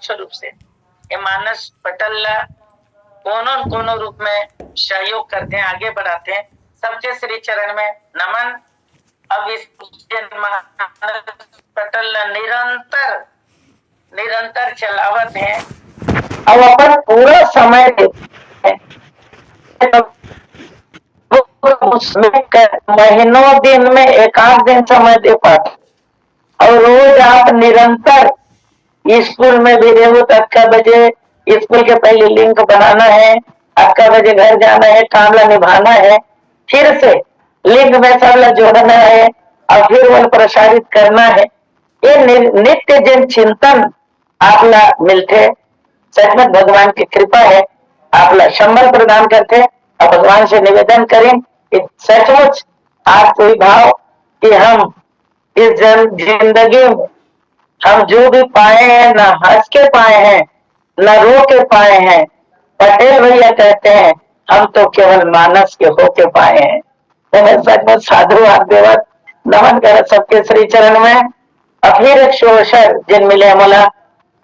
मुख्य रूप से ये मानस पटल कोनो न कोनो रूप में सहयोग करते हैं, आगे बढ़ाते हैं। सबके श्री चरण में नमन। अब इस मानस पटल निरंतर चलावत है। अब अपन पूरा समय देते हैं, महीनों दिन में एक आध दिन समय दे पाते और रोज आप निरंतर स्कूल में भी रहो तो 8 बजे स्कूल के पहले लिंक बनाना है, 8 बजे घर जाना है, काम ला निभाना है, फिर से लिंक में सब ला जोड़ना है और फिर वो प्रसारित करना है। ये नित्य जन चिंतन आप ला मिलते, सच में भगवान की कृपा है। आप ला संबल प्रदान करते और भगवान से निवेदन करें कि सचमुच आप कोई भाव कि हम इस जिंदगी में हम जो भी पाए हैं, ना हंस के पाए हैं, ना रो के पाए हैं। पटेल भैया कहते हैं हम तो केवल मानस के हो के पाए हैं। तो मैं सचमुच साधु देवत नमन कर सबके श्री चरण में। और फिर एक अवसर जिन मिले मोला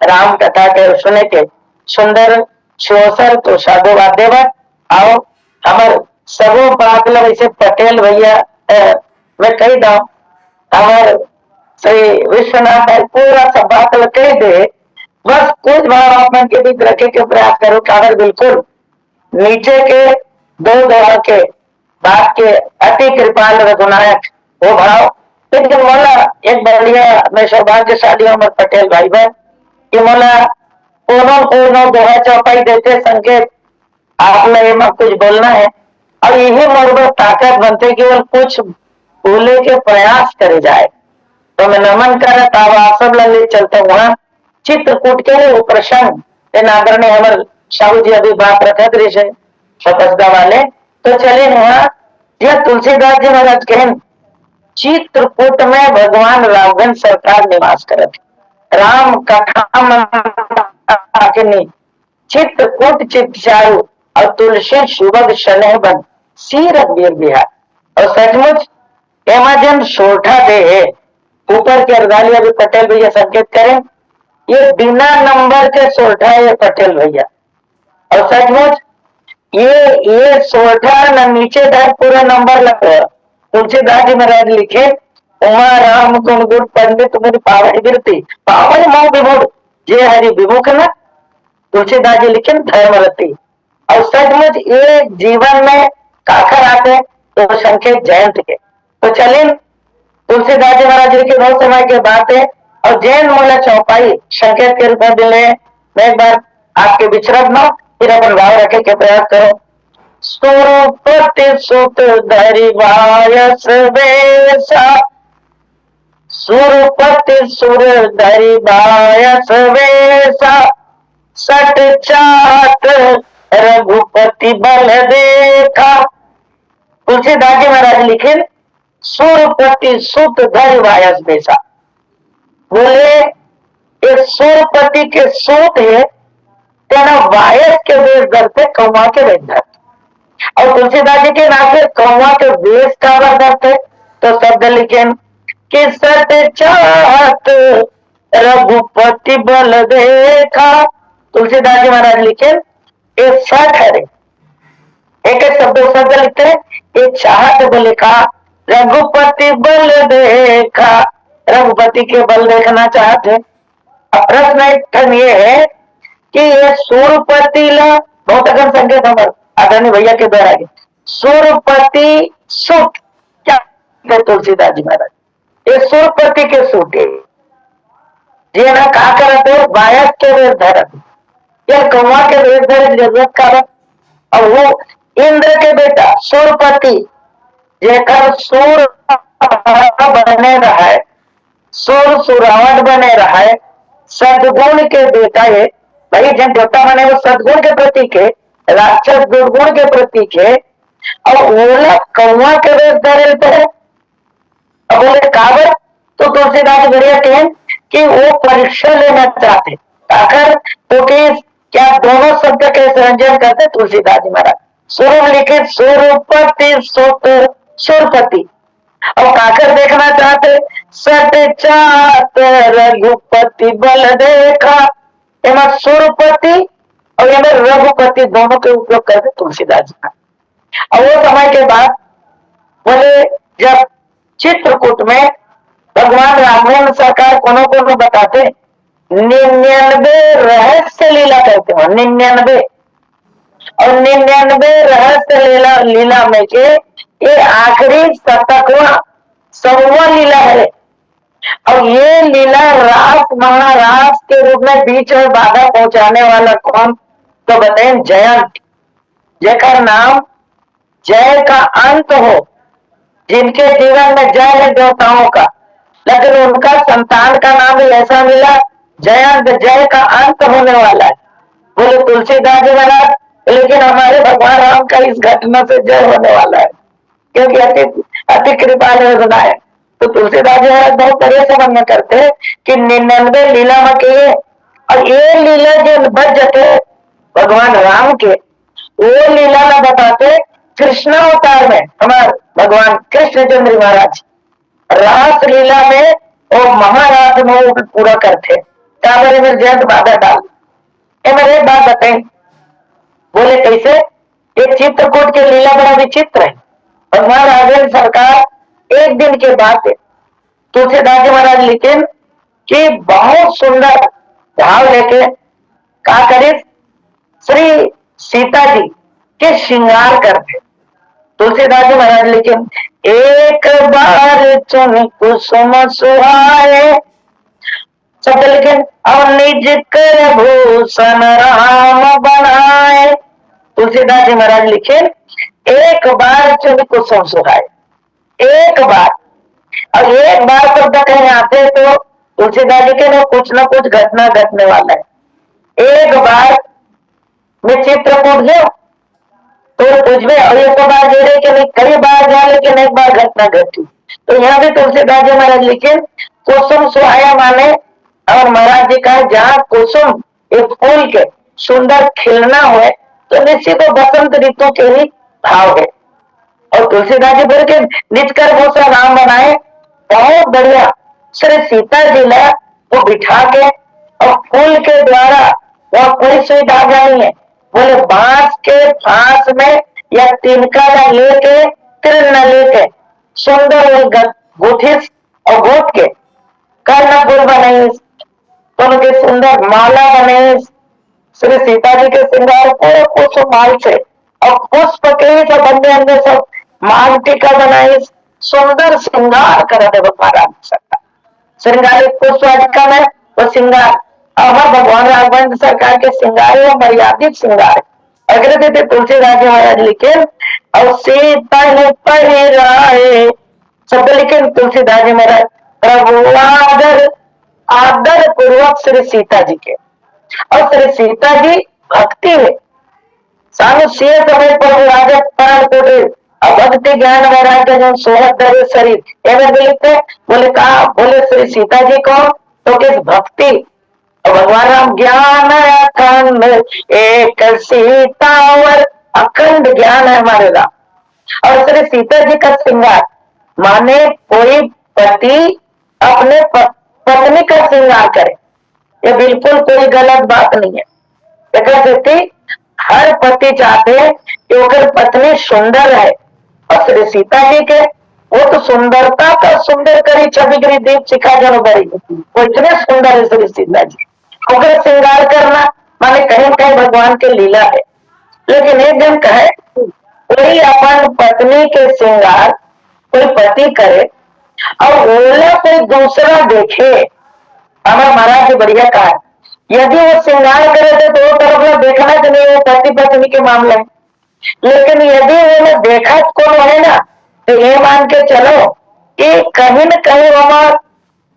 राम कथा के सुने के सुंदर अवसर तो साधुवाद देवत आओ हमार सबो बात लो वैसे पटेल भैया मैं कही दू हमार श्री विश्वनाथ भाई पूरा सब बात कह दे, बस कुछ भाव आप मन के बीच रखे के प्रयास करो। कागर बिल्कुल नीचे के दो दोहा के बात के अति कृपाल रघुनायक वो भाव। लेकिन मोला एक बढ़िया मैं सौभाग्यशाली हूँ पटेल भाई बहन कि मोला कोनो दोहा चौपाई देते संकेत आप में कुछ बोलना है और यही मोर ताकत बनते केवल कुछ बोले के प्रयास करे जाए। तो मैं नमन कर आप सब ले चलते वहां चित्रकूट के लिए वो प्रसंग आदरणीय हमारे साहू जी अभी बात रखत रही है सपसदा वाले। तो चलिए वहां यह तुलसीदास जी महाराज कहन चित्रकूट में भगवान राघवन सरकार निवास करत राम कथा चित्रकूट चित चारु और तुलसी सुबह शनह बन सीरत वीर बिहार। और सचमुच एमाजन सोठा दे है ऊपर के अर्धाली अभी पटेल भैया संकेत करें ये बिना नंबर के सोठा है पटेल भैया। और सचमुच ये सोठा न नीचे दार पूरा नंबर लग रहा तुलसीदास जी महाराज लिखे उमा राम गुण गुण पंडित मुनि पावन गिरती पावन मो विभुर जे हरि विमुख न तुलसीदास जी लिखे धर्मरती। और सचमुच ये जीवन में काकर आते तो संकेत जयंत के। तो चलिए तुलसीदास जी महाराज जी के बहुत समय के बात है और जैन मूल्य चौपाई संकेत के रूप में मिले। मैं एक बार आपके विचरण न फिर अपन भाव रखे के प्रयास करो। सुरपति सुत धरि वायस वेसा सुरपति सुर धरि वायस वेसा सट चाट रघुपति बल देखा। तुलसीदास जी महाराज लिखे सुरपति सुत धरि वायस वेसा बोले ये सुरपति के सूत है तेना वायस के वेश धरते कौवा के वेश धरते। और तुलसीदास जी के नाते कौवा के वेश का धरते तो शब्द लिखे कि सत चाहत रघुपति बल देखा। तुलसीदास जी महाराज लिखे ये सठ है एक शब्द लिखते ये चाहत बोले का रघुपति बल देखा रघुपति के बल देखना चाहते। अब प्रश्न एक ये है कि ये सूरपति ला बहुत अगर संकेत हमारे आदरणीय भैया के द्वारा सूरपति सुत क्या तुलसीदास जी महाराज ये सूरपति के सूट है ये ना कहा करते वायस के वेश धरत या कौवा के वेश धरे जरूरत कारण। और वो इंद्र के बेटा सूरपति जेकर सूर बने रहा है सूर सुरावट बने रहा है सदगुण के बेटा है भाई जन देवता बने वो सदगुण के प्रतीक है राक्षस दुर्गुण के प्रतीक है। और ओला कौवा के वेश धरे पे अब बोले काबर तो तुलसीदास बढ़िया कहें कि वो परीक्षा लेना चाहते आखिर तो कि क्या दोनों शब्द के संयोजन करते तुलसीदास जी महाराज स्वरूप लिखित स्वरूपति सुत सुरपति और काकर देखना चाहते सत चात रघुपति बल देखा। एमा सुरपति और एमे रघुपति दोनों के उपयोग करते तुलसीदास जी का। और वो समय के बाद बोले जब चित्रकूट में भगवान राघवेंद्र सरकार कोनो कोनो बताते 99 रहस्य लीला कहते हैं, 99 और 99 रहस्य लीला में के ये आखिरी शतकवा 100वां लीला है। और ये लीला रास महारास के रूप में बीच में बाधा पहुंचाने वाला कौन तो बताएं जयंत, जेकर नाम जय का अंत हो, जिनके जीवन में जय है देवताओं का, लेकिन उनका संतान का नाम भी ऐसा मिला जयंत, जय का अंत होने वाला है। बोले तुलसीदास जी महाराज लेकिन हमारे भगवान राम का इस घटना से जय होने वाला है, क्योंकि अति अति कृपाल योजना है। तो तुलसीदास जी महाराज बहुत बढ़िया से वर्णन करते कि 99 लीला में के और ये लीला जो बच जाते भगवान राम के, वो लीला में बताते कृष्ण अवतार में हमारे भगवान कृष्णचंद्र महाराज रास लीला में वो महाराज में पूरा करते काबरे में जयंत बाधा डाल। मेरे एक बात बताए, बोले कैसे एक चित्रकूट की लीला बड़ा विचित्र है। भगवान राघवेंद्र सरकार एक दिन के बाद तुलसीदास जी महाराज लिखे कि बहुत सुंदर भाव लेके का करे श्री सीता जी के श्रृंगार करते। तुलसीदास जी महाराज लिखे एक बार चुन कुसुम सुहाए, शब्द लिखे और निज कर भूषण राम बनाए। तुलसीदास जी महाराज लिखे एक बार चुन कुसुम सुहाए, एक बार। और एक बार शब्द कहीं आते तो तुलसीदास जी के कुछ न कुछ घटना घटने वाला है। एक बार मैं चित्रकूट गया तो कुछ भी और एक बार दे रहे कि नहीं कई बार जा लेकिन एक बार घटना घटी। तो यहाँ भी तुलसीदास जी महाराज लिखे कुसुम सुहाया माने और महाराज जी का जहाँ कुसुम एक फूल के सुंदर खिलना हो तो निश्चित बसंत ऋतु के ही भाव है। और तुलसीदास जी बोल के निज कर भूषा राम बनाए, बहुत बढ़िया श्री सीता जी ने वो बिठा के और फूल के द्वारा वह कोई सुविधा नहीं है। बोले बांस के फांस में या तिनका न लेके तिल न लेके सुंदर गुठिस और गोट के कर्ण फूल बनाई, उनके सुंदर माला बनाई श्री सीता जी के श्रृंगार पूरे कुसुम माल से और पुष्प के ही सब अन्य अन्य सब माल टीका बनाई, सुंदर श्रृंगार कर दे भगवान सरकार। श्रृंगार पुष्प का में वो श्रृंगार और भगवान राघवेंद्र सरकार के श्रृंगार है मर्यादित श्रृंगार। अग्रदीप तुलसीदास जी महाराज लिखे और सीता परिराए, शब्द लिखे तुलसीदास जी महाराज प्रभु आदर आदर पूर्वक श्री सीता जी के। और श्री सीता जी भक्ति है सानु से समय पर राजा प्राण को भक्ति ज्ञान वैराग्य जो सोहत धरे शरीर एवं लिखते बोले कहा बोले श्री सीता जी को तो किस भक्ति भगवान राम ज्ञान अखंड एक सीतावर अखंड ज्ञान है हमारे राम। और श्री सीता जी का श्रृंगार माने कोई पति अपने पत्नी का श्रृंगार करे, ये बिल्कुल कोई गलत बात नहीं है। हर पति चाहते हैं कि उनकी पत्नी सुंदर है और श्री सीता जी के वो तो सुंदरता का सुंदर करी छवि करी दीप शिखा जन बड़ी वो इतने सुंदर है श्री सीता जी। उनका श्रृंगार करना माने कहीं कहीं भगवान के लीला है। लेकिन एक दिन कहे कोई अपन पत्नी के श्रृंगार कोई पति करे और ओला कोई दूसरा देखे, हमारे महाराज जी बढ़िया कहा यदि वो श्रृंगार करे तो वो तरफ देखना चाहिए वो पति पत्नी के मामले में। लेकिन यदि वो देखा कौन है ना तो ये मान के चलो कि कहीं न कहीं हमारा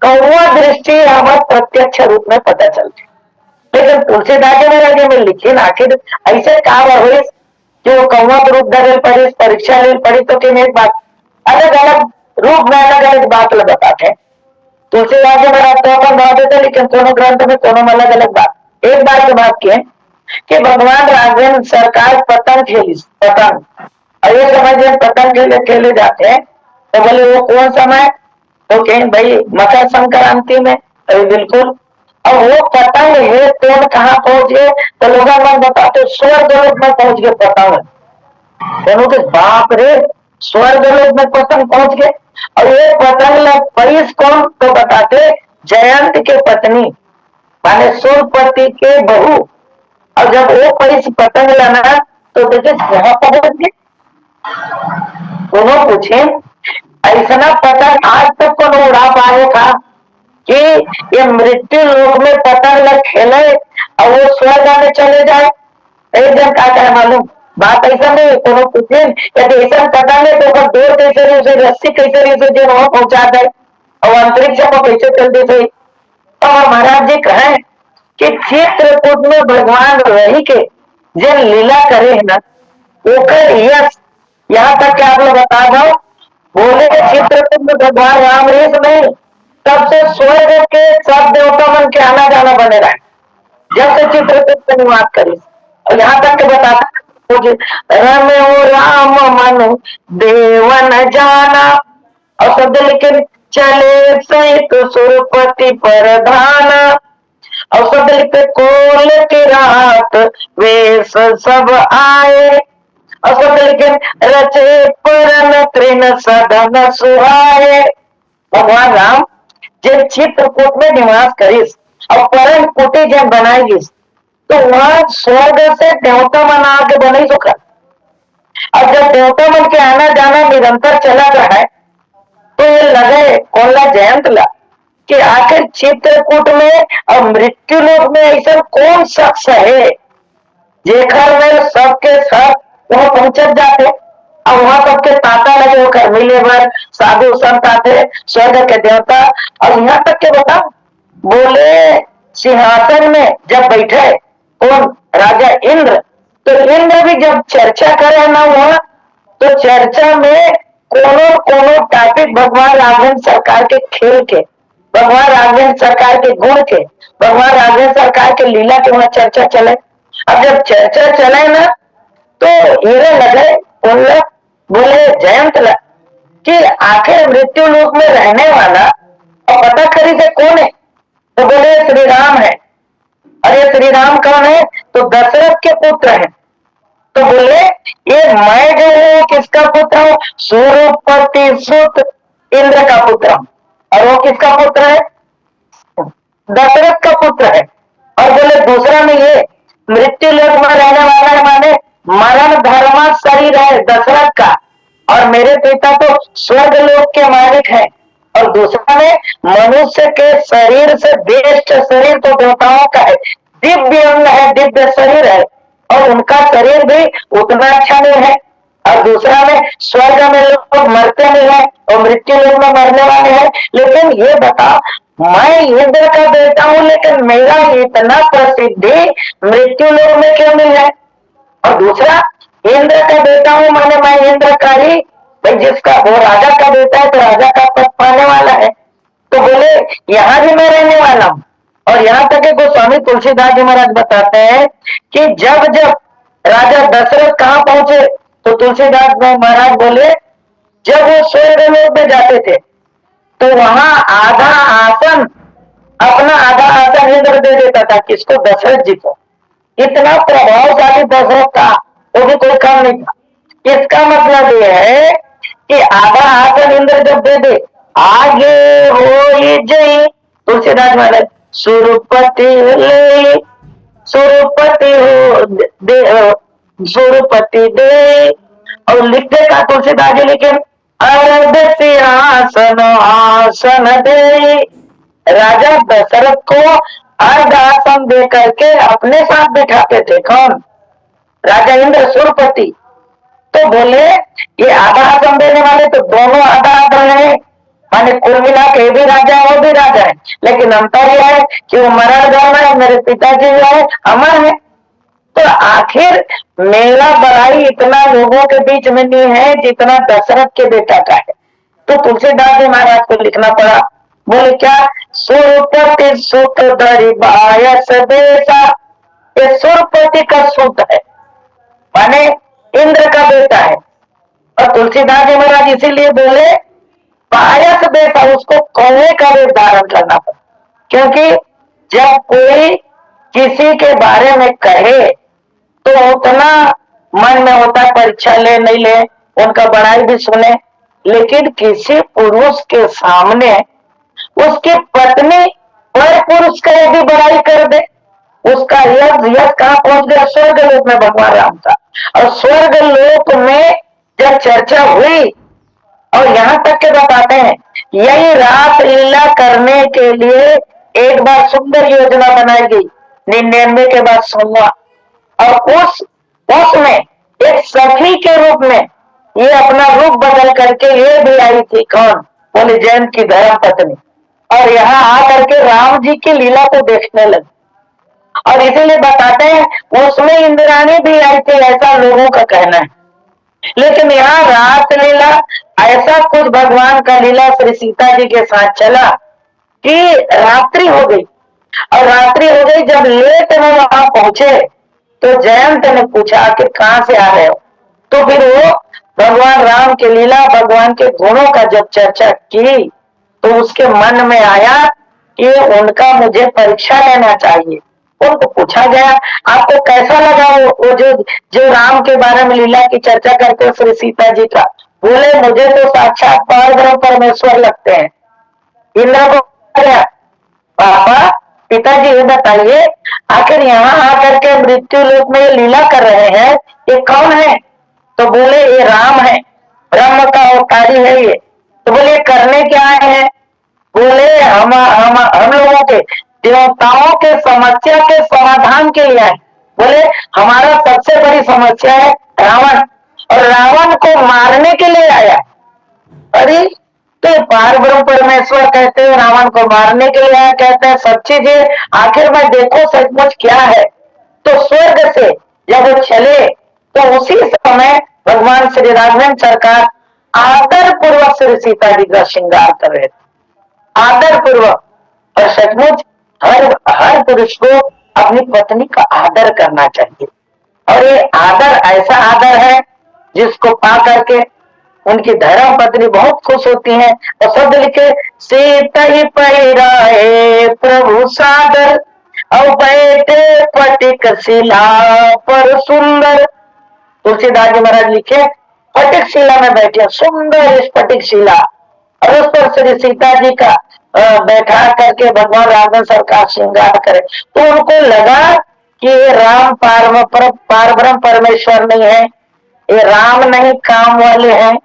कौवा दृष्टि हमारे प्रत्यक्ष रूप में पता चलती। लेकिन तुलसीदास जी महाराज में लिखी आखिर ऐसे काम हुई जो कौवा रूप धरे पड़ी परीक्षा ले पड़ी तो कि एक बात अलग अलग रूप में अलग अलग बात बताते हैं। तुलसीदास जी महाराज तो अपन बात देते लेकिन दोनों ग्रंथ में दोनों अलग अलग बात। एक बात की बात की है कि भगवान राघवेंद्र सरकार पतंग खेली पतंग और ये समझ पतंग खेले जाते हैं तो बोले वो कौन समय तो कहीं भाई मकर संक्रांति में। अभी बिल्कुल अब वो पतंग है तोड़ कहाँ पहुंच गए, तो लोग मन बताते स्वर्ग लोक में पहुंच गए पतंग। दोनों के बाप रे, स्वर्ग लोक में पतंग पहुंच गए। और ये पतंग लग पैस कौन, तो बताते जयंत के पत्नी माने सूरपति के बहू। और जब वो पैस पतंग लाना तो देखे कहाँ पहुंच गए। दोनों पूछे ऐसा पतंग आज तक कौन उड़ा पाए था कि ये मृत्यु लोक में पतंग लग खेले और वो स्वर्ग में चले जाए। एक जन का क्या मालूम, बात ऐसा नहीं। कोनो पूछे यदि ऐसा पतंग है तो डोर कैसे रही उसे, रस्सी कैसे रही उसे जो वहां पहुंचा दे और अंतरिक्ष में कैसे चलते थे। तो महाराज जी कहें कि चित्रकूट में भगवान रही के जिन लीला करे है ना ओकर यश, यहाँ तक कि आप लोग बता दो, बोले चित्रकूट में भगवान राम रेस नहीं, तब से स्वर्ग के सब देवता मन के आना जाना बने रहा, जब से चित्रकूट में निवास करी। और यहाँ तक के बताता रमो राम मनु देवन जाना, और शब्द लिखे चले सहित सुरपति परधाना, और शब्द लिखे कोल की रात वे सब आए, और शब्द लिखे रचे परन तृण सदन सुहाए। भगवान राम जब चित्रकूट में निवास करीस और परम कुटी जब बनाएगी तो वहां स्वर्ग से देवता मन आके बने सुखा। और जब देवता मन के आना जाना निरंतर चला रहा है तो ये लगे कौनला जयंत ला कि आखिर चित्रकूट में और मृत्यु लोक में ऐसा कौन शख्स है जेकर में सबके सब वहां पहुंच जाते। और वहां सबके ताता लगे होकर मिले भर साधु संत आते स्वर्ग के देवता। और यहाँ तक के बता बोले सिंहासन में जब बैठे कौन, राजा इंद्र, तो इंद्र भी जब चर्चा करे ना वहां तो चर्चा में कोनो कोनो टॉपिक भगवान राघवेंद्र सरकार के खेल के, भगवान राघवेंद्र सरकार के गुण के, भगवान राघवेंद्र सरकार के लीला के वहां चर्चा चले। अब जब चर्चा चले ना तो ये लगे बोले बोले जयंत ला कि आखिर मृत्यु लोक में रहने वाला और पता करी से कौन है, तो बोले श्री राम है। अरे श्री राम कौन है, तो दशरथ के पुत्र है। तो बोले ये मैं जो हूँ किसका पुत्र हूँ, सूर्यपति सुत इंद्र का पुत्र हूँ। और वो किसका पुत्र है, दशरथ का पुत्र है। और बोले दूसरा में ये मृत्यु लोक में रहने वाला है माने मरण धर्मा शरीर है दशरथ का, और मेरे पिता तो स्वर्ग लोक के मालिक है। और दूसरा में मनुष्य के शरीर से बेस्ट शरीर तो देवताओं का है, दिव्य अंग है, दिव्य शरीर है, और उनका शरीर भी उतना अच्छा नहीं है। और दूसरा में स्वर्ग में लोग मरते नहीं है और मृत्यु लोक में मरने वाले हैं। लेकिन ये बता मैं इंद्र का बेटा हूँ लेकिन मेरा इतना प्रसिद्धि मृत्यु लोक में क्यों नहीं है। और दूसरा इंद्र का बेटा हूँ माने मैं इंद्र का ही भाई, जिसका वो राजा का बेटा है तो राजा का पद पाने वाला है। तो बोले यहाँ भी मैं रहने वाला हूँ। और यहाँ तक गोस्वामी तुलसीदास जी महाराज बताते हैं कि जब जब राजा दशरथ कहाँ पहुंचे तो तुलसीदास महाराज बोले जब वो स्वर्ग लोक में जाते थे तो वहां आधा आसन, अपना आधा आसन इंद्र दे देता था, किसको, दशरथ जी को। इतना प्रभावशाली दशरथ था, वो भी कोई काम नहीं था। इसका मतलब ये है कि आधा आसन इंद्र जब दे दे आगे हो जय तुलसीदास महाराज सुरपति ले, सुरपति हो दे, सुरपति दे। और लिखते का तुलसीदास जी लिखे अरद सिंहासन आसन दे, राजा दशरथ को अर्ध आसन दे करके अपने साथ बिठाते थे। कौन, राजा इंद्र सुरपति। तो बोले ये आधा आसन देने वाले तो दोनों आधा आधा है, माने कुल मिला के भी राजा है वो भी राजा है, लेकिन अंतर यह है कि वो मरण गया है, मेरे पिताजी जो है अमर है। तो आखिर मेरा बड़ाई इतना लोगों के बीच में नहीं है जितना दशरथ के बेटा का है। तो तुलसीदास जी महाराज को लिखना पड़ा। बोले क्या, सुरपति सुत धरि बायस देसा, ये सुरपति का सुत है माने इंद्र का बेटा है। और तुलसीदास जी महाराज इसीलिए बोले पायस देता, उसको कौवे का रूप धारण करना पड़ा, क्योंकि जब कोई किसी के बारे में कहे तो उतना मन में होता है परीक्षा ले नहीं ले, उनका बड़ाई भी सुने, लेकिन किसी पुरुष के सामने उसकी पत्नी और पुरुष का यदि बड़ाई कर दे, उसका यश यश कहाँ पहुंच गया? स्वर्ग लोक में भगवान राम का। और स्वर्ग लोक में जब चर्चा हुई और यहाँ तक के बताते हैं यही रात लीला करने के लिए एक बार सुंदर योजना बनाई गई 99 के बाद 100वां, और उसमें एक सखी के रूप में ये अपना रूप बदल करके ये भी आई थी। कौन? बोले जैन की धर्म पत्नी। और यहाँ आकर के राम जी की लीला को देखने लगे, और इसीलिए बताते हैं उसमें इंद्राणी भी आई थी, ऐसा लोगों का कहना है। लेकिन यहाँ रात लीला ऐसा कुछ भगवान का लीला श्री सीता जी के साथ चला कि रात्रि हो गई, और रात्रि हो गई जब लेट में वहां पहुंचे तो जयंत ने पूछा कि कहां से आ रहे हो? तो फिर वो भगवान राम की लीला, भगवान के गुणों का जब चर्चा की तो उसके मन में आया कि उनका मुझे परीक्षा लेना चाहिए। उनको पूछा गया आपको कैसा लगा वो जो राम के बारे में लीला की चर्चा करते हैं श्री सीता जी का? बोले मुझे तो साक्षात परब्रह्म परमेश्वर लगते हैं। इंद्र को पापा पिताजी ये बताइए आखिर यहाँ आकर के मृत्यु लोक में ये लीला कर रहे हैं, ये कौन है? तो बोले ये राम है, ब्रह्म का अवतारी है ये। तो बोले करने क्या आए हैं? बोले हम लोगों के देवताओं के समस्या के समाधान के लिए आए। बोले हमारा सबसे बड़ी समस्या है रावण, और रावण को मारने के लिए आया। अरे तो पार ब्रह्म परमेश्वर कहते हैं रावण को मारने के लिए आया, कहते हैं सब चीजें आखिर में देखो सचमुच क्या है। तो स्वर्ग से जब वो चले तो उसी समय भगवान श्री राघवेंद्र सरकार आदर पूर्वक श्री सीता जी का श्रृंगार कर रहे थे, आदर पूर्वक। और सचमुच हर पुरुष को अपनी पत्नी का आदर करना चाहिए, और ये आदर ऐसा आदर है जिसको पा करके उनकी धर्म पत्नी बहुत खुश होती हैं। और शब्द लिखे सीता ही पैराए प्रभु सादर, और बैठे पटिक शिला पर सुंदर। तुलसीदास जी महाराज लिखे पटिक शिला में बैठे, सुंदर स्फटिक शिला, और उस पर श्री सीता जी का बैठा करके भगवान राम सरकार श्रृंगार करे। तो उनको लगा कि ये राम पार ब्रह्म परमेश्वर नहीं है, ये राम नहीं काम वाले हैं,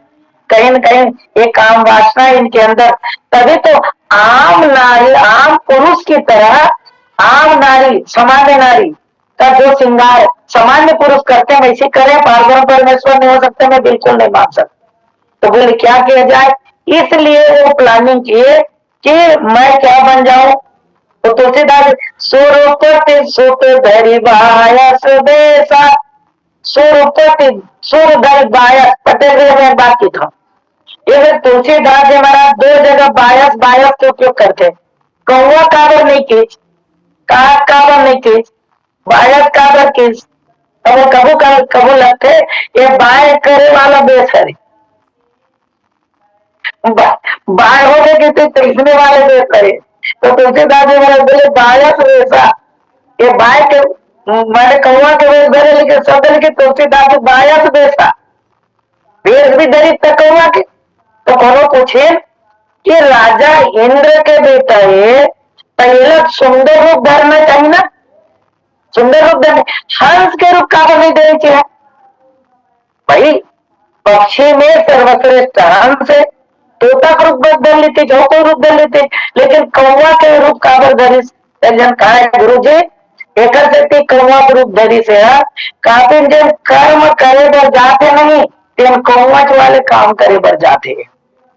कहीं न कहीं ये काम वासना इनके अंदर। तभी तो आम नारी, आम पुरुष की तरह आम नारी, सामान्य नारी का जो श्रृंगार सामान्य पुरुष करते हैं वैसे करें, पार ब्रह्म परमेश्वर नहीं हो सकते, मैं बिल्कुल नहीं मान सकता। तो बोले क्या किया जाए? इसलिए वो प्लानिंग किए कि मैं क्या बन जाऊं। तो तुलसीदास सुरपति सुत धरि बायस बेसा, सुरपति सुर धरि बायस, पटेल में बात की था। ये तुलसीदास जी महाराज दो जगह बायस बायस के उपयोग करते, कौवा काबर नहीं खींच, काक काबर नहीं खींच, बायस काबर खींच। अब कबू लगते ये बाय करे वाला बेसर बाय हो गए कि तीसरे वाले बेसर है। तो तुलसीदास जी महाराज बोले बायस बेसा, ये बाय के मैंने कौवा के वेश धरे, लेकिन शब्द लिखे तुलसीदास जी बायस बेसा, वेश भी धरी कौवा के। तो कोनो पूछे कि राजा इंद्र के बेटा ये पहले सुंदर रूप धरना चाहिए ना, सुंदर रूप धरने, हंस के रूप का नहीं देने चाहिए भाई। पक्षी में सर्वश्रेष्ठ हंस है, तोता का रूप बदल लेते, जो को रूप बदल लेते, लेकिन कौवा के रूप का धरी कहा है गुरु जी एक से कौवा के रूप धरी से काफी जन कर्म करे बर जाते नहीं, तेन कौवच वाले काम करे बर जाते।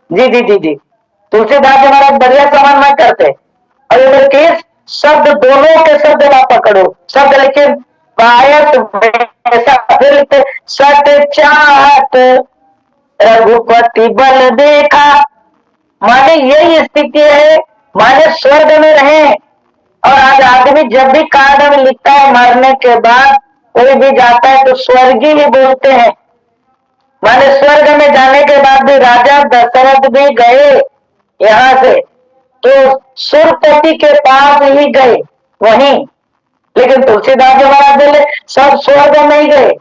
जी जी जी जी तुलसीदास जी महाराज बढ़िया समन्वय करते। और इधर के शब्द दोनों के शब्द ना पकड़ो, शब्द लिखे बायस ऐसा, फिर लिखते सत चाहत रघुपति बल देखा, माने यही स्थिति है, माने स्वर्ग में रहे। और आज आदमी जब भी कार्ड में लिखता है मरने के बाद कोई भी जाता है तो स्वर्गीय ही बोलते हैं, माने स्वर्ग में जाने के बाद भी राजा दशरथ भी गए यहाँ से तो सुरपति के पास ही गए, वहीं। लेकिन तुलसीदास जी महाराज बोले सब स्वर्ग में ही गए,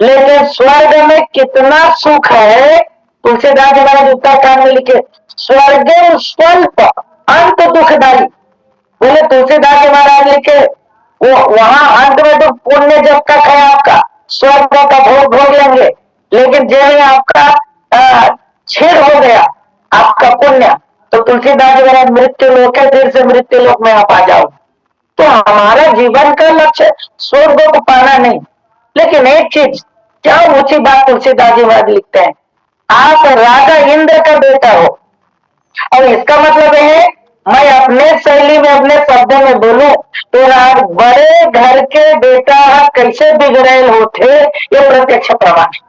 लेकिन स्वर्ग में कितना सुख है। तुलसीदास जी महाराज उत्तराखंड में लिखे स्वर्गे स्वल्प अंत दुखदाई। बोले तुलसीदास जी महाराज लिखे वो वहां अंत में तो पुण्य जब तक है आपका स्वर्ग का भोग भोग लेंगे, लेकिन जो ही आपका छेद हो गया आपका पुण्य, तो तुलसीदास जी महाराज मृत्यु लोक है, फिर से मृत्यु लोक में आप आ जाओ। तो हमारा जीवन का लक्ष्य स्वर्ग को पाना नहीं। लेकिन एक चीज क्या ऊंची बात तुलसीदास जी महाराज लिखते हैं, आप राजा इंद्र का बेटा हो। और इसका मतलब है मैं अपने शैली में अपने शब्दों में बोलूं तो आप बड़े घर के बेटा कैसे बिगड़ेल होते, ये प्रत्यक्ष प्रमाण।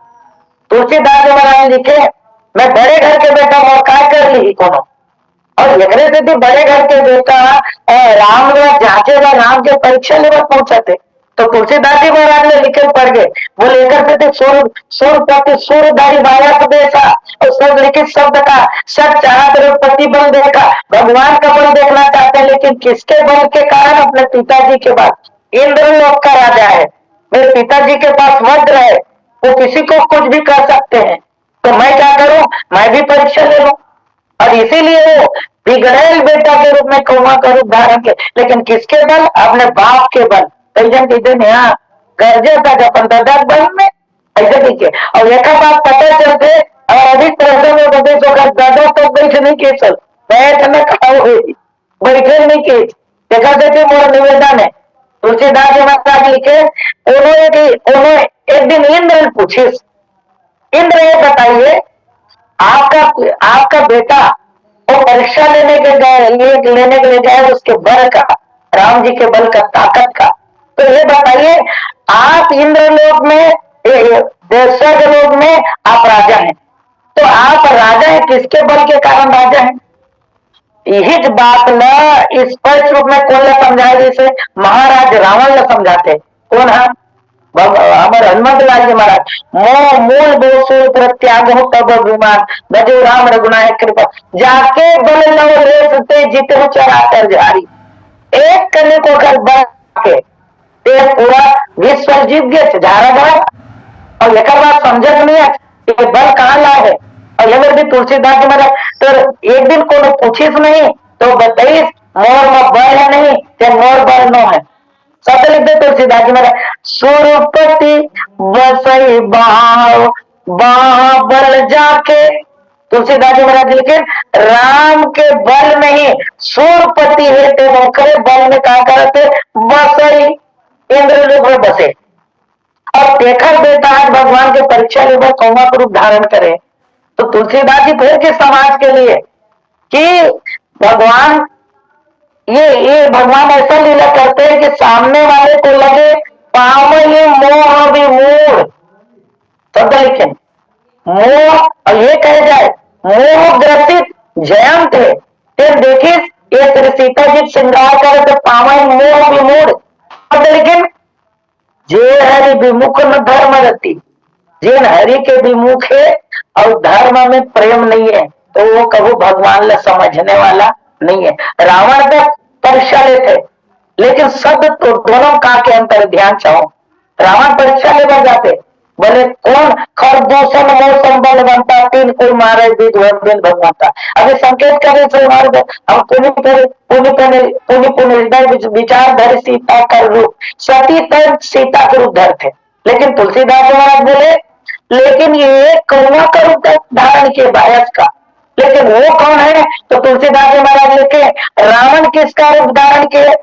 तुलसीदास जी महाराज लिखे मैं बड़े घर के बेटा और काय कर ली कोनो, और एकरे से भी बड़े घर के बेटा राम जांचेगा राम के परीक्षा लेकर पहुंचा थे। तो तुलसीदास जी महाराज ने लिखे पढ़ गए वो लेकर थे सूर्यधारी बाया को देखा और सब लिखित शब्द का सब चाहत पति बल देखा, भगवान का बल देखना चाहते हैं, लेकिन किसके बल के कारण? अपने पिताजी के बाद इंद्र लोक का राजा है, मेरे पिताजी के पास वज्र है, वो किसी को कुछ भी कर सकते हैं, तो मैं क्या करूं, मैं भी परीक्षा ले लूं। और इसीलिए वो बिगड़ेल बेटा के रूप में कौमा का रूप धारण के, लेकिन किसके बल? अपने बाप के बल। यहाँ गर्जे था अपन दादा बल में ऐसे दिखे। और एक बात पता चलते और अधिक प्रश्न में बदे दादा तो बैठ नहीं के चल बैठ में खाओ बैठे नहीं के देखा देते मोर निवेदन है। तुलसीदास जी महाराज लिखे उन्होंने एक दिन इंद्र पूछे, इंद्र ये बताइए आपका बेटा वो परीक्षा लेने के लिए गए उसके बल का, राम जी के बल का, ताकत का। तो ये बताइए आप इंद्रलोक में स्वर्ग लोक में आप राजा हैं, तो आप राजा हैं किसके बल के कारण राजा हैं? यही बात न स्पष्ट रूप में कौन समझाए, जैसे महाराज रावण ने समझाते। कौन है? हमारे हनुमत लाल जी महाराज मोह मूल बोसुर प्रत्याग हो तब अभिमान बजो राम रघुनायक कृपा जाके बल लव रेसते जितने चराचर जारी। एक कन्या को कर के पूरा विश्व जीत गए झारा भरा। और एक बात समझ नहीं है कि बल कहाँ ला है। और ये भी तुलसीदास जी महाराज तो एक दिन को पूछिस नहीं तो बताइस मोर में बल है नहीं क्या मोर बल नो है। सब लिख दे तुलसीदास जी महाराज सुरपति बसई बल जाके। तुलसीदास जी महाराज लिखे राम के बल में ही सूरपति है ते नौकरे बल में कहा करते बसई इंद्रलोक में बसे। और देखा बेटा आज भगवान के परीक्षा लेकर कौमा का रूप धारण करे। तो तुलसीदास जी फिर के समाज के लिए कि भगवान ये भगवान ऐसा लीला करते हैं कि सामने वाले को लगे पावनी मोह विमूढ़। शब्द लिखे मोह, और ये कहे जाए मोह ग्रसित जयंत है। फिर देखिए ये श्री सीता जी श्रृंगार कर पावन मोह विमूढ़। शब्द लिखे जे हरि विमुख न धर्म रति, जिन हरि के विमुख है और धर्म में प्रेम नहीं है तो वो कभी भगवान ला समझने वाला नहीं है। रावण का परीक्षा लेते लेकिन सब तो दोनों का के अंतर ध्यान चाहो। रावण परीक्षा लेकर जाते बोले कौन खरदूषण मौसम बल बनता तीन कोई मारे दिन भगवान। अभी संकेत करे से मार दे हम पुण्य हृदय विचार धर सीता का रूप सती तन सीता के रूप धर थे। लेकिन तुलसीदास महाराज बोले लेकिन ये कौआ का रूप धारण किए बायस का, लेकिन वो कौन है? तो तुलसीदास जी महाराज लिखे रावण किसका रूप धारण किए?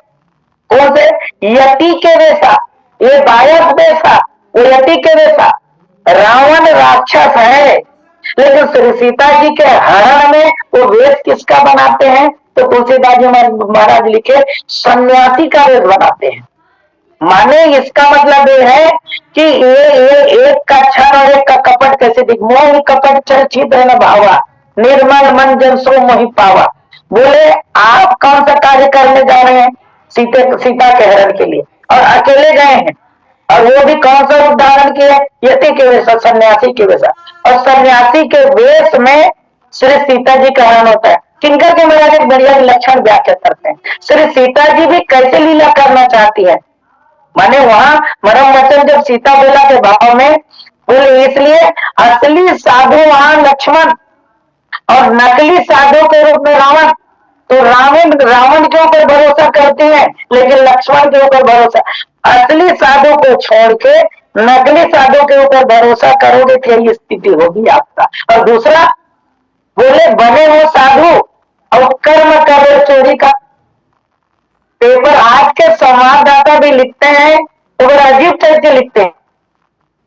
कौन से? यति के वैसा, ये बायस वैसा, वो यति के वैसा। रावण राक्षस है लेकिन श्री सीता जी के हरण में वो वेश किसका बनाते हैं? तो तुलसीदास जी महाराज लिखे सन्यासी का वेश बनाते हैं। माने इसका मतलब ये है कि ये एक का क्षण और एक का कपट कैसे दिख मोह कपट चर्चित है न भावा निर्मल मन जन सो मोहि पावा। बोले आप कौन सा कार्य करने जा रहे हैं? सीता के हरण के लिए, और अकेले गए हैं, और वो भी कौन सा रूप धारण किया? यति के वैसा, सन्यासी के वैसा। और सन्यासी के वेश में श्री सीता जी का हरण होता है। किंकर के महाराज एक बढ़िया लक्षण व्याख्या करते हैं। श्री सीता जी भी कैसे लीला करना चाहती है, माने वहां मरम वचन जब सीता बोला के भाव में बोले, इसलिए असली साधु वहां लक्ष्मण और नकली साधु के रूप में रावण। तो रावण के ऊपर भरोसा करते हैं लेकिन लक्ष्मण के ऊपर भरोसा, असली साधु को छोड़ के नकली साधु के ऊपर भरोसा करोगे तो यही स्थिति होगी आपका। और दूसरा बोले बने हो साधु और कर्म करो चोरी का। पेपर आज के संवाददाता भी लिखते हैं तो बड़ा अजीब टाइप के लिखते हैं।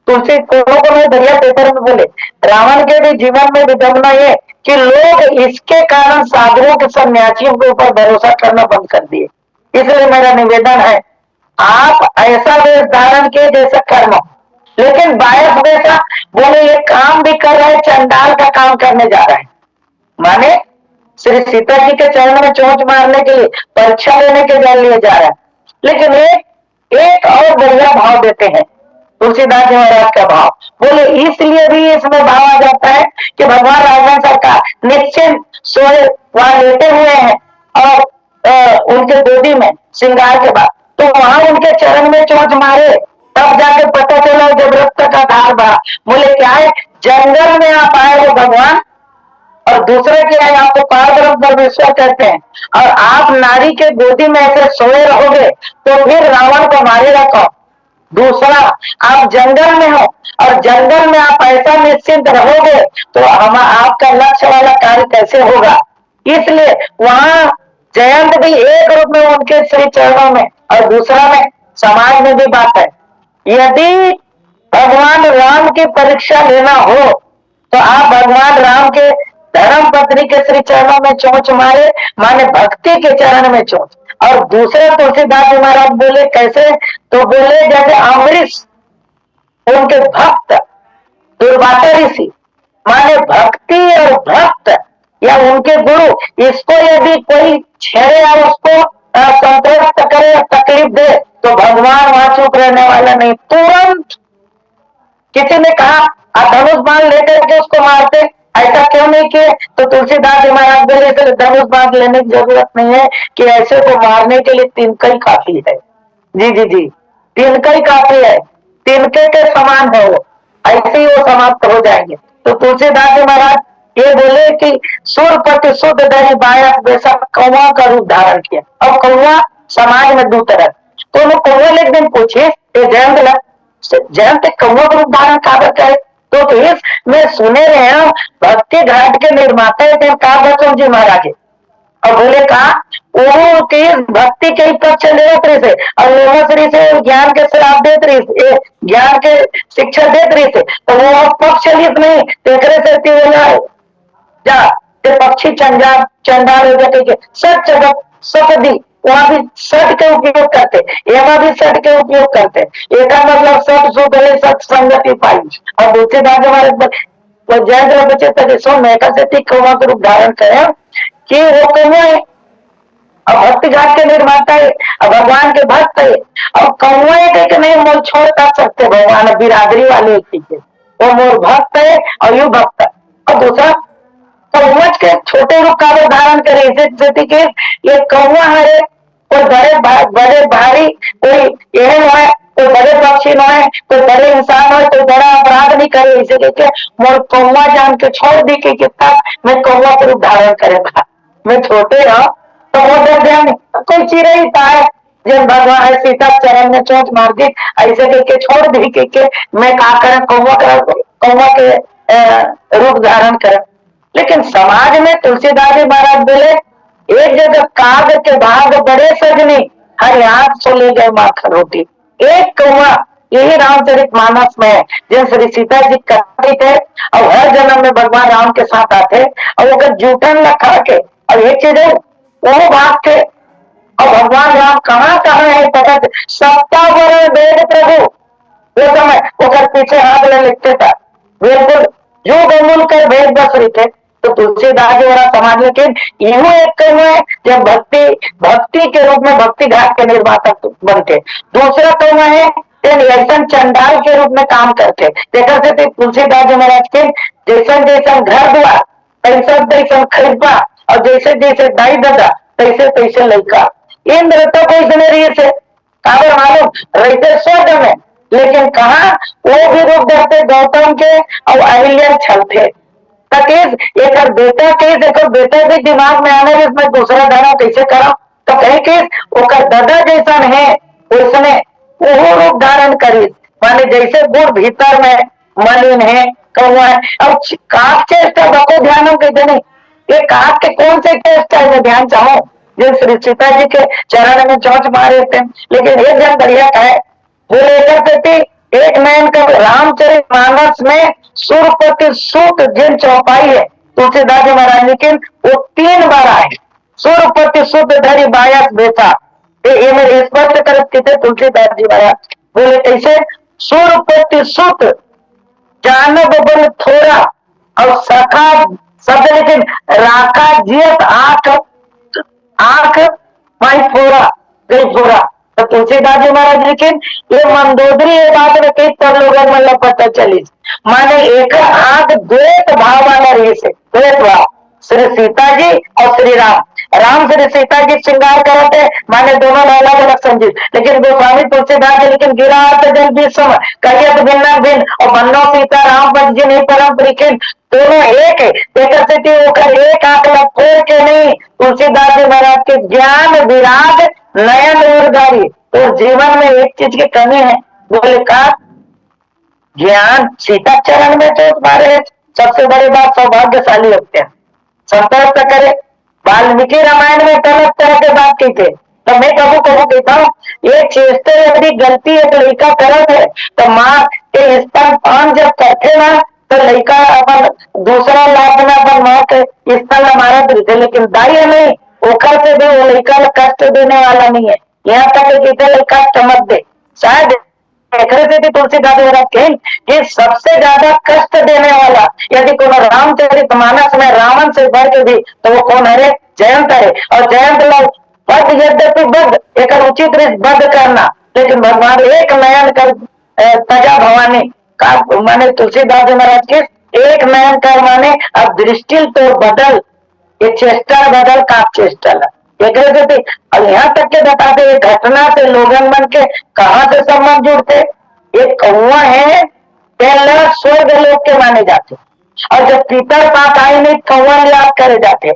तुलसी को बढ़िया पेपर में बोले रावण के भी जीवन में विडंबना ये कि लोग इसके कारण साधुओं के सन्यासियों के ऊपर भरोसा करना बंद कर दिए। इसलिए मेरा निवेदन है आप ऐसा वेश धारण के जैसा कर्म, लेकिन बायस वैसा बोले ये काम भी कर रहे, चंडाल का काम करने जा रहे हैं। माने श्री सीता जी के चरण में चोंच मारने के लिए परीक्षा लेने के लिए जा रहा है। लेकिन एक और बढ़िया भाव देते हैं तुलसीदास जी महाराज का भाव, बोले इसलिए भी इसमें भाव आ जाता है कि भगवान रावण सरकार निश्चिंत सोए वहां लेटे हुए हैं और उनके गोदी में श्रृंगार के बाद, तो वहां उनके चरण में चोंच मारे तब जाके पता चला जब रक्त का धार बहा। बोले क्या है, जंगल में आप आए हो भगवान, और दूसरे क्या है आपको पारब्रह्म परमेश्वर कहते हैं, और आप नारी के गोदी में ऐसे सोए रहोगे तो फिर रावण को मारेगा कौन। दूसरा आप जंगल में हो और जंगल में आप ऐसा निश्चिंत रहोगे तो हम आपका लक्ष्य वाला कार्य कैसे होगा। इसलिए वहां जयंत भी एक रूप में उनके श्री चरणों में, और दूसरा में समाज में भी बात है। यदि भगवान राम की परीक्षा लेना हो तो आप भगवान राम के धर्म पत्नी के श्री चरणों में चोंच मारे, माने भक्ति के चरण में चोंच। और दूसरे तुलसीदास जी महाराज बोले कैसे, तो बोले जैसे अम्बरीश उनके भक्त दुर्वासा ऋषि, माने भक्ति और भक्त या उनके गुरु, इसको यदि कोई छेड़े या उसको संतुष्ट करे या तकलीफ दे तो भगवान वहां चुप रहने वाला नहीं, तुरंत किसी ने कहा धनुष बाण लेकर के उसको मारते, ऐसा क्यों नहीं किए, तो तुलसीदास जी महाराज बोले धनुष बाण लेने की जरूरत नहीं है कि ऐसे को मारने के लिए तिनका ही काफी है। जी जी जी, तिनका ही काफी है, तिनके के समान है वो, ऐसे ही वो समाप्त हो जाएंगे। तो तुलसीदास जी महाराज ये बोले कि सुरपति शुद्ध दही बायस वैसा कौवा का रूप धारण किया। अब कौवा समाज में दो तरह, तो वो कौवा एक दिन पूछे जयंत कौवा का रूप धारण काबर करे, तो इस में सुने रहे हैं भक्ति घाट के निर्माता थे काबचंद जी महाराज। और बोले कहा वो भक्ति के ही पक्ष लेत रही से और लेवश्री से ज्ञान के श्राप देत रही से, ज्ञान के शिक्षा देत रही से, तो वो पक्ष लिख नहीं तेकरे से जा ते पक्षी चंडाल हो जाते सच जगत सपदी, वहां भी सट के उपयोग करते, यहाँ भी सट के उपयोग करते। एक मतलब सट शुद्ध है सत संगति पाई। और दूसरे दाद हमारे जय बच्चे तरीसो मेका से ठीक कौवा के रूप धारण करें कि वो कौवा है और भक्ति घाट के निर्माता है और भगवान के भक्त है। और कौवा एक नहीं मोल छोड़ कर सकते भगवान बिरादरी वाले एक है, वो मोर भक्त है और यू भक्त है। और दूसरा कौवच के छोटे रूप का धारण करे, इसे के ये कौवा है कोई बड़े भारी कोई यह है, कोई बड़े पक्षी न है, कोई बड़े इंसान हो, कोई बड़ा अपराध नहीं करे, इसे देखे मोर कौवा जान के छोड़ दी कि कितना मैं कौवा के रूप धारण करेगा, मैं छोटे रहा तो वो डर गया नहीं, कोई चिड़ई पाए जब भगवान सीता चरण में चोट मार दी ऐसे करके छोड़ दी कि मैं क्या करें कौवा के रूप धारण करें। लेकिन समाज में तुलसीदास जी महाराज बोले एक जगह काग के भाग बड़े सजनी हर हाथ सो ले गए माखन रोटी। एक कौवा यही रामचरित मानस में है जिन श्री सीता जी कहते थे और हर जन्म में भगवान राम के साथ आते और अगर जूठन लखा के और ये चीजें वो भाग थे और भगवान राम कहाँ है पता सप्ताह भर वेद प्रभु वो समय वो कर पीछे हाथ में लिखते था बिल्कुल जो गमूल कर भेद बस रहे थे। तो तुलसीदास जी वाला समाज लेकिन यूं एक कौवा है जब भक्ति के रूप में भक्ति घाट के निर्माता बनते। दूसरा कौवा है ऐसा चंडाल के रूप में काम करते देखा थे तुलसीदास जी महाराज के जैसन जैसन घर द्वार तैसन तैसन खरीदवा और जैसे जैसे दाई दादा तैसे तैसे लड़का इंद्र तो कैसे रही से काबर मालूम रहते स्वर्ग में, लेकिन कहा वो भी रूप धरते गौतम के और अहिल्या छलते तकेज एक बेटा केस एक बेटा भी दिमाग में आने इसमें दूसरा दाना कैसे करा तो कहे कि ओकर दादा जैसा है उसने वो रूप धारण करी माने जैसे गुड़ भीतर में मलिन है कौआ है। अब काक चेष्टा बको ध्यान कहते नहीं ये काक के कौन से चेष्टा है ध्यान चाहो जो श्री सीता जी के चरण में चौंच मारे थे, लेकिन एक जन बढ़िया का है वो लेकर के एक नयन का रामचरित मानस में सुरपति सूत जिन चौपाई है तुलसीदास जी महाराज, लेकिन वो 3 बार आए सुरपति सूत धरी बायस बेचा ये मेरे स्पष्ट करते थे तुलसीदास जी महाराज बोले कैसे सुरपति सूत जानब बल थोड़ा और सखा शब्द लेकिन राखा जियत आंख आंख माई फोड़ा गई फोड़ा तो तुलसीदास जी महाराज लेकिन ये मंदोदरी ये बात में कई पर लोगों मतलब पता चली माने एक आंख द्वैत भाव वाला रही से द्वैत भाव श्री सीता जी और श्री राम राम श्री सीता जी श्रृंगार करते माने दोनों अलग अलग समझी, लेकिन गोस्वामी तुलसीदास जी लेकिन गिरा जल भी सम कहियत भिन्न भिन्न और बन्नो सीता राम पद जी नहीं परम प्रिखिन दोनों एक है एक आंख फोड़ के नहीं तुलसीदास जी महाराज के ज्ञान विराग नयन उर्गारी तो जीवन में एक चीज की कमी है बोले का ज्ञान सीता चरण में तो तुम्हारे सबसे बड़ी बात सौभाग्यशाली होते हैं संतोष करे वाल्मीकि रामायण में गलत तरह के बात की थे तो मैं कबू कबू कहता हूँ ये चेष्टे यदि गलती एक लड़का करत है तो माँ के स्तन पान जब करते ना तो लड़का अपन दूसरा लाभ में अपन माँ के स्तन हमारा देते, लेकिन दाई नहीं ओखर से भी वो लड़का कष्ट देने वाला नहीं है, यहाँ तक कि कष्ट मत दे शायद तुलसीदास महाराज कहें कि सबसे ज्यादा कष्ट देने वाला यदि कोई रामचरित मानस में रावण से बढ़ के भी तो वो कौन है जयंत है और जयंत लोग बद यद्यपि बद एक उचित बद करना लेकिन भगवान एक नयन कर तजा भवानी का माने तुलसीदास महाराज के एक नयन कर माने अब दृष्टि तो बदल ये चेष्टा बदल का चेष्टा और यहाँ तक के बताते एक घटना से लोगन मन के कहा से संबंध जुड़ते एक कौआ है पहला स्वर्ग लोक के माने जाते और जब पितर पास आई नहीं कौआ याद करे जाते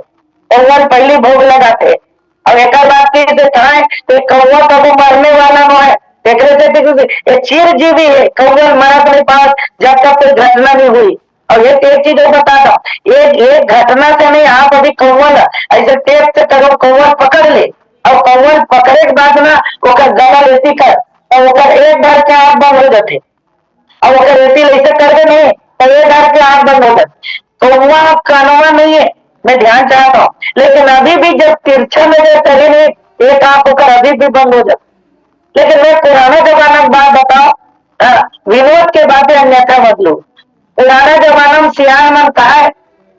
कौआ पहली भोग लगाते और एक बात की तो कौआ कभी मरने वाला न है एक चिर जीवी है कौआ मरत नहीं पास जब तक कोई घटना नहीं हुई और एक चीज बताता हूँ एक घटना से नहीं आप अभी कौवल ऐसे तेज से करो कौवल पकड़ ले और कौवल पकड़े के बाद ना ओकर गला लेती कर और ओकर एक बार के आंख बंद हो जाते और ओकर रेती ऐसे कर दे नहीं तो एक बार के आंख बंद हो जाते कौवा कानवा नहीं है मैं ध्यान चाहता हूँ, लेकिन अभी भी जब तिरछा में कभी नहीं एक आंख होकर अभी भी बंद हो जाती, लेकिन मैं पुराने जमाने की बात बताओ विनोद के बातें अन्यथा मत लो पुराना जमाना में सियान मन कहा है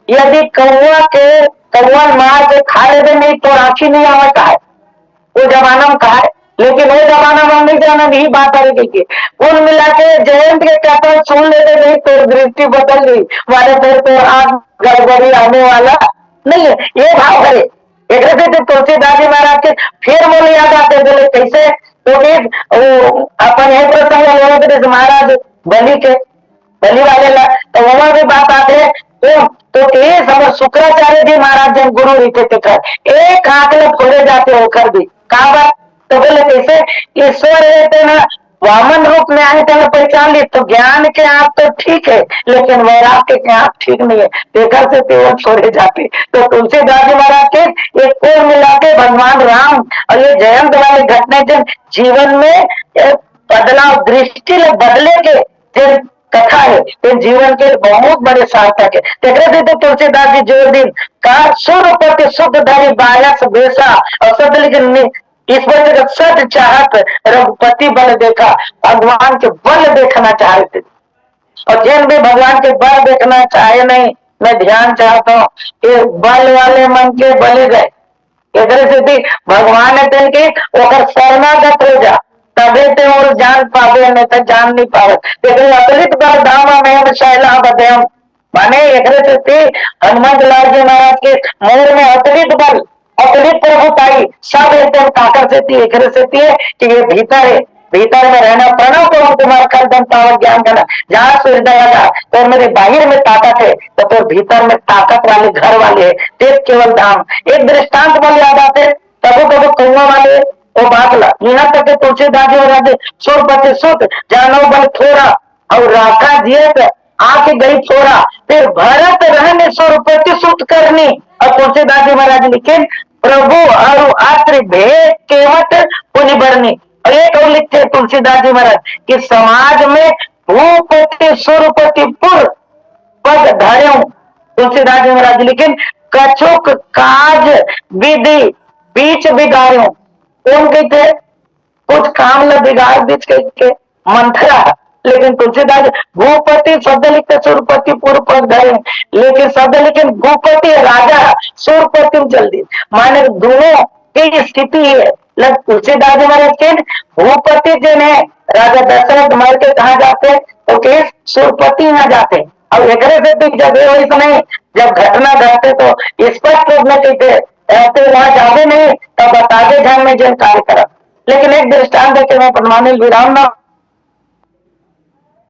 यदि कौआ मार के खा ले नहीं तो राखी नहीं आवता है वो जमाना में कहा है, लेकिन वो जमाना में नहीं जाना नहीं बात आ रही थी कुल मिला के जयंत के कहते सुन लेते नहीं तो दृष्टि बदल गई वाले फिर तो आग गड़बड़ी आने वाला नहीं है ये भाव करे एक तुलसीदास जी महाराज के फिर बोले याद आते बोले कैसे तो अपन ये प्रसंग महाराज बलि के बलि वाले ला तो वहां भी बात आते हैं तो ये समझ शुक्राचार्य जी महाराज जब गुरु रीते एक आंख में फोड़े जाते होकर भी कहा बात तो बोले कैसे ईश्वर रहते ना वामन रूप में आए थे पहचान ली तो ज्ञान के आंख तो ठीक है लेकिन वैराग्य के आंख ठीक नहीं है देखा से केवल छोड़े जाते तो तुलसीदास जी महाराज के एक कुल मिला के भगवान राम और ये जयंत वाली घटना जब जीवन में बदलाव दृष्टि बदले के कथा है ये जीवन के बहुत बड़े सार्थक है देखते तो तुलसीदास जी जो दिन का सुरपति शुद्ध धरी बायस बेसा और शब्द लिखन ईश्वर के सद चाहत रघुपति बल देखा भगवान के बल देखना चाहते और जिन भी भगवान के बल देखना चाहे नहीं मैं ध्यान चाहता हूँ ये बल वाले मन के बले गए इधर से भी भगवान ने के शरणागत हो जा तबे ते और जान पावे नहीं तो जान नहीं पावे लेकिन अतिरिक्त बल धाम में शैला बदयम माने एक थी हनुमंत लाल जी महाराज के मोर में अतुलित बल, अतुलित प्रभुताई, सब एकदम ताकत से थी, एक से थी कि ये भीतर है, भीतर में रहना। प्रणव को तुम्हारा कर दम पावर ज्ञान करना, जहां सूर्य का तो मेरे बाहर में ताकत है, तो फिर भीतर में ताकत वाले घर वाले है, तेज केवल धाम। एक दृष्टांत बोल याद आते, तबो तबो कौआ वाले वो बात ला यहाँ तक के तुलसीदास जी और सुरपति सुत जानो बल थोड़ा और राखा जियत आके गई थोड़ा, फिर भरत रहने सुरपति सुत करनी। और तुलसीदास जी महाराज लिखे प्रभु और आत्र भेद केवट पुनि बरनी। और एक और लिखते तुलसीदास जी महाराज कि समाज में भूपति सुरपति पुर पद धार्यो। तुलसीदास जी महाराज लेकिन कछुक काज विधि बीच बिगाड़ो। कौन कहते कुछ काम ल बिगाड़ बीच के मंथरा, लेकिन तुलसीदास भूपति शब्द लिखते सुरपति पूर्व पद धार्यो, लेकिन शब्द लिखे भूपति राजा सुरपति जल्दी, माने दोनों की स्थिति है। तुलसीदास जी महाराज के भूपति जिन है राजा दशरथ मर के कहा जाते तो के सुरपति यहाँ जाते, और एक से जब नहीं, जब घटना घटते तो स्पष्ट रूप में कहते ऐसे वहां जाते नहीं, तब बताते ध्यान में जन कार्य करा। लेकिन एक दृष्टांत देखे मैं परमानंद विराम ना